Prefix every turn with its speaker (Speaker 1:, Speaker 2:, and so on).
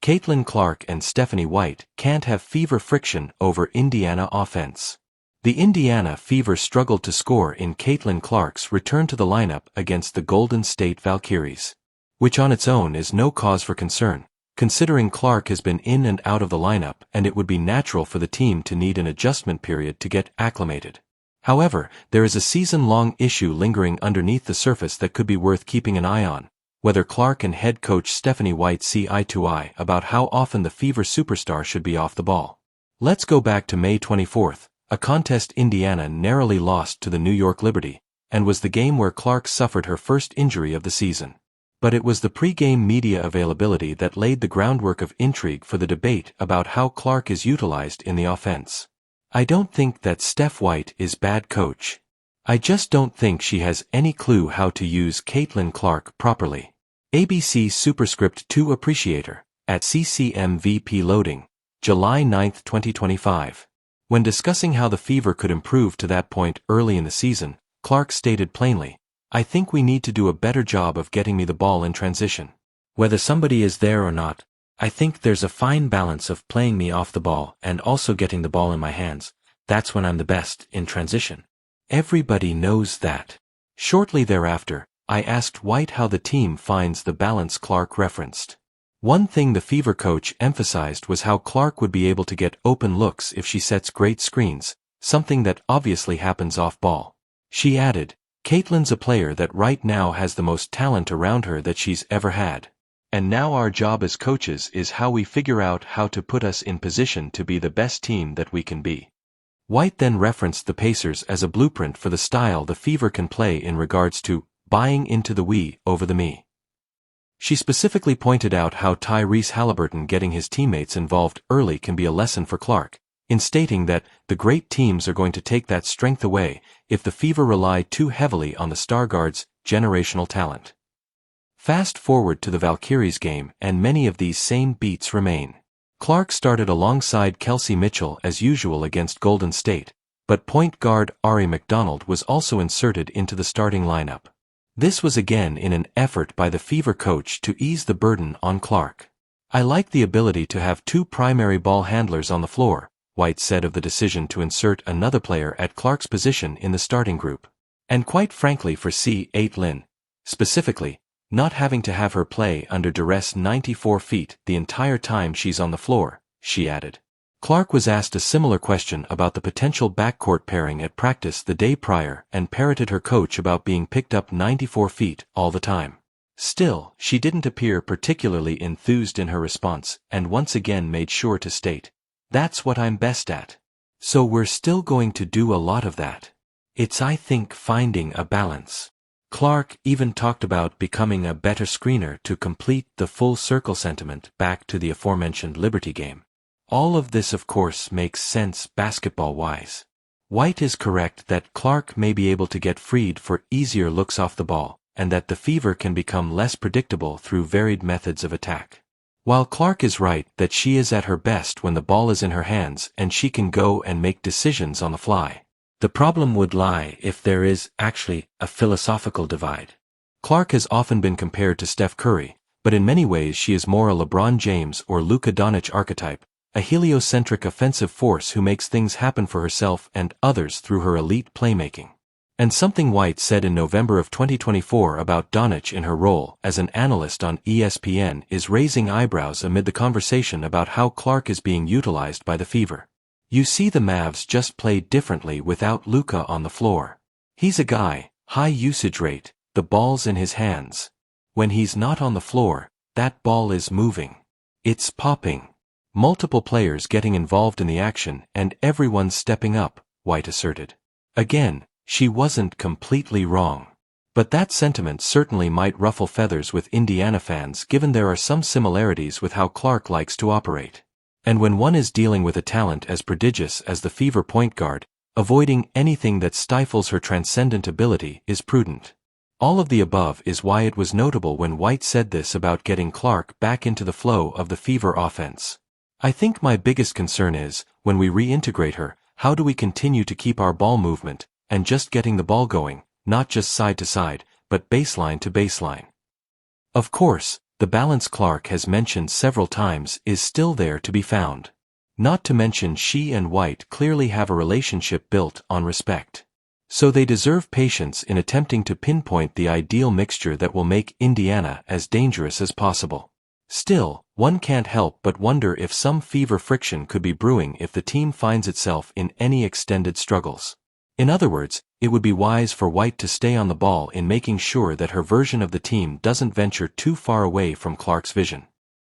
Speaker 1: Caitlin Clark and Stephanie White can't have Fever friction over Indiana offense. The Indiana Fever struggled to score in Caitlin Clark's return to the lineup against the Golden State Valkyries, which on its own is no cause for concern, considering Clark has been in and out of the lineup and it would be natural for the team to need an adjustment period to get acclimated. However, there is a season-long issue lingering underneath the surface that could be worth keeping an eye on, whether Clark and head coach Stephanie White see eye to eye about how often the Fever superstar should be off the ball. Let's go back to May 24th, a contest Indiana narrowly lost to the New York Liberty, and was the game where Clark suffered her first injury of the season. But it was the pre-game media availability that laid the groundwork of intrigue for the debate about how Clark is utilized in the offense. I don't think that Steph White is bad coach. I just don't think she has any clue how to use Caitlin Clark properly. ABC Superscript 2 Appreciator, at CCMVP Loading, July 9, 2025. When discussing how the Fever could improve to that point early in the season, Clark stated plainly, "I think we need to do a better job of getting me the ball in transition. Whether somebody is there or not, I think there's a fine balance of playing me off the ball and also getting the ball in my hands. That's when I'm the best, in transition." Everybody knows that. Shortly thereafter, I asked White how the team finds the balance Clark referenced. One thing the Fever coach emphasized was how Clark would be able to get open looks if she sets great screens, something that obviously happens off ball. She added, "Caitlin's a player that right now has the most talent around her that she's ever had. And now our job as coaches is how we figure out how to put us in position to be the best team that we can be." White then referenced the Pacers as a blueprint for the style the Fever can play in regards to buying into the we over the me. She specifically pointed out how Tyrese Halliburton getting his teammates involved early can be a lesson for Clark, in stating that the great teams are going to take that strength away if the Fever rely too heavily on the star guard's generational talent. Fast forward to the Valkyries game and many of these same beats remain. Clark started alongside Kelsey Mitchell as usual against Golden State, but point guard Ari McDonald was also inserted into the starting lineup. This was again in an effort by the Fever coach to ease the burden on Clark. "I like the ability to have two primary ball handlers on the floor," White said of the decision to insert another player at Clark's position in the starting group. "And quite frankly for Caitlin, specifically, not having to have her play under duress 94 feet the entire time she's on the floor," she added. Clark was asked a similar question about the potential backcourt pairing at practice the day prior and parroted her coach about being picked up 94 feet all the time. Still, she didn't appear particularly enthused in her response and once again made sure to state, "That's what I'm best at. So we're still going to do a lot of that. It's I think finding a balance." Clark even talked about becoming a better screener to complete the full circle sentiment back to the aforementioned Liberty game. All of this of course makes sense basketball-wise. White is correct that Clark may be able to get freed for easier looks off the ball, and that the Fever can become less predictable through varied methods of attack. While Clark is right that she is at her best when the ball is in her hands and she can go and make decisions on the fly, the problem would lie if there is actually a philosophical divide. Clark has often been compared to Steph Curry, but in many ways she is more a LeBron James or Luka Doncic archetype, a heliocentric offensive force who makes things happen for herself and others through her elite playmaking. And something White said in November of 2024 about Doncic in her role as an analyst on ESPN is raising eyebrows amid the conversation about how Clark is being utilized by the Fever. "You see, the Mavs just play differently without Luka on the floor. He's a guy, high usage rate, the ball's in his hands. When he's not on the floor, that ball is moving. It's popping. Multiple players getting involved in the action and everyone stepping up," White asserted. Again, she wasn't completely wrong. But that sentiment certainly might ruffle feathers with Indiana fans given there are some similarities with how Clark likes to operate. And when one is dealing with a talent as prodigious as the Fever point guard, avoiding anything that stifles her transcendent ability is prudent. All of the above is why it was notable when White said this about getting Clark back into the flow of the Fever offense. "I think my biggest concern is, when we reintegrate her, how do we continue to keep our ball movement, and just getting the ball going, not just side to side, but baseline to baseline." Of course, the balance Clark has mentioned several times is still there to be found. Not to mention she and White clearly have a relationship built on respect. So they deserve patience in attempting to pinpoint the ideal mixture that will make Indiana as dangerous as possible. Still, one can't help but wonder if some fever friction could be brewing if the team finds itself in any extended struggles. In other words, it would be wise for White to stay on the ball in making sure that her version of the team doesn't venture too far away from Clark's vision.